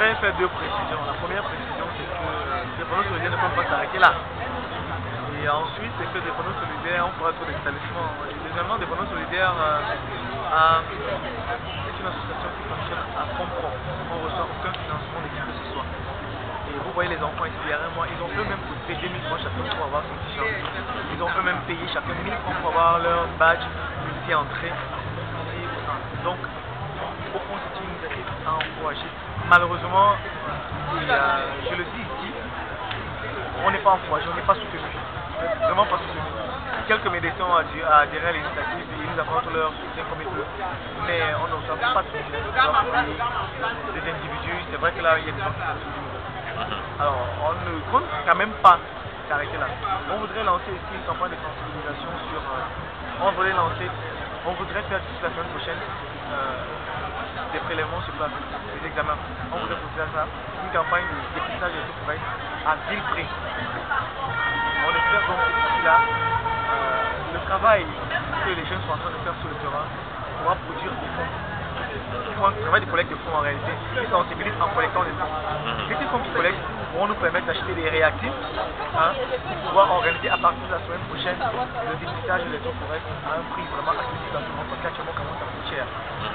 voudrais faire deux précisions. La première précision, c'est que les panneaux solidaires ne peuvent pas s'arrêter là. Et ensuite, c'est que des panneaux solidaires, on fera trop d'établissements. Deuxièmement, des panneaux solidaires c'est une association qui fonctionne à fonds propres. On ne reçoit aucun financement de qui que ce soit. Et vous voyez les enfants ici derrière moi, ils ont eux-mêmes coûté 2000 francs chacun pour avoir son t-shirt. Ils ont eux-mêmes payé chacun 1000 francs pour avoir leur badge multi-entrée. Donc, au fond, c'est une initiative à encourager. Malheureusement, je le dis ici, on n'est pas encouragé, on n'est pas soutenu. Vraiment pas soutenu. Quelques médecins ont adhéré à l'initiative et ils nous apportent leur soutien comme ils peuvent. Mais on ne reçoit pas de soutien. Des individus, c'est vrai que là, il y a des gens qui sont soutenus. Alors, on ne compte quand même pas s'arrêter là. On voudrait lancer ici une campagne de sensibilisation sur... on voudrait faire d'ici la semaine prochaine des prélèvements sur place, des examens. On voudrait faire ça, une campagne de dépistage de tout à vil prix. On espère donc que d'ici là, le travail que les jeunes sont en train de faire sur le terrain pourra produire des fonds. Ils font un travail de collecte de fonds en réalité. Ils sensibilisent en collectant des fonds. Ces fonds qui collectent vont nous permettre d'acheter des réactifs pour pouvoir organiser à partir de la semaine prochaine le dépistage des eaux forêts à un prix vraiment accessible à tout le monde parce qu'actuellement ça coûte cher.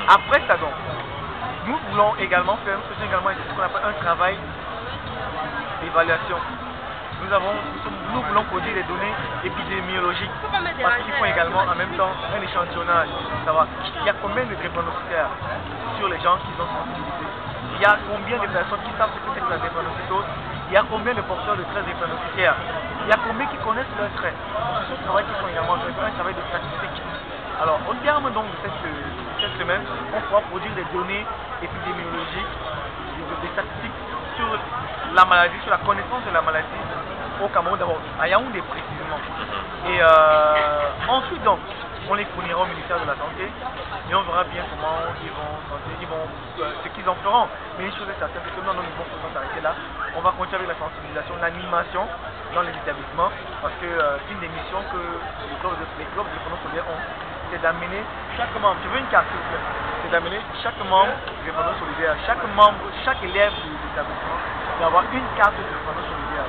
Après ça donc, nous voulons également faire, nous faisons également ce qu'on appelle un travail d'évaluation. Nous voulons produire des données épidémiologiques parce qu'il faut également en même temps un échantillonnage pour savoir il y a combien de drépanocytaires sur les gens qui ont sensibilisé, il y a combien de personnes qui savent ce que c'est que la drépanocytose, il y a combien de porteurs de traits drépanocytaires, il y a combien qui connaissent leurs traits. C'est ce travail qu'ils font également, un travail de statistique. Alors au terme donc de cette semaine, on pourra produire des données épidémiologiques, des statistiques sur la maladie, sur la connaissance de la maladie au Cameroun d'abord, à Yaoundé précisément. Et ensuite donc, on les fournira au ministère de la Santé et on verra bien comment ce qu'ils en feront. Mais une chose est certaine, c'est que nous, nous ne pouvons pas s'arrêter là. On va continuer avec la sensibilisation, l'animation dans les établissements parce que une des missions que les clubs de panneaux solidaires ont, c'est d'amener chaque membre, je veux une carte s'il vous plaît, c'est d'amener chaque membre des panneaux solidaires, chaque élève de l'établissement d'avoir une carte de panneaux solidaires.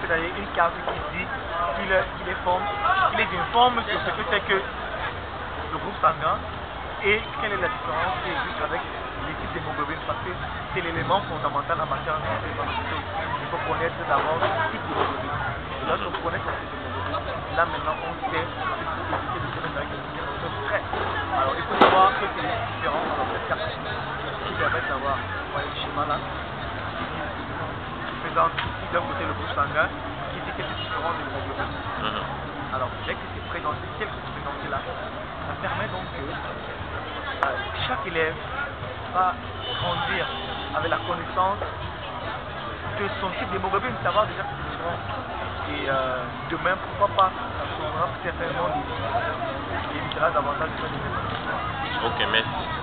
C'est-à-dire une carte qui dit qu'il les informe sur ce que c'est que le groupe sanguin et quelle est la différence qui existe avec les types d'hémoglobine parce que c'est l'élément fondamental en matière de drépanocytose. Il faut connaître d'abord le type d'hémoglobine. Lorsqu'on connaît le type d'hémoglobine, là maintenant on sait éviter de se mettre avec des très. Alors il faut savoir que c'est différent dans cette carte qui permet de savoir le schéma là. Ici d'un côté le groupe sanguin qui dit que c'est différent de l'hémoglobine. Alors dès que c'est présenté, tel que c'est présenté là, ça permet donc que chaque élève va grandir avec la connaissance de son type d'hémoglobine, savoir déjà que c'est différent. Et demain, pourquoi pas, ça sauvera certainement des évitera davantage de faire des. Ok, merci.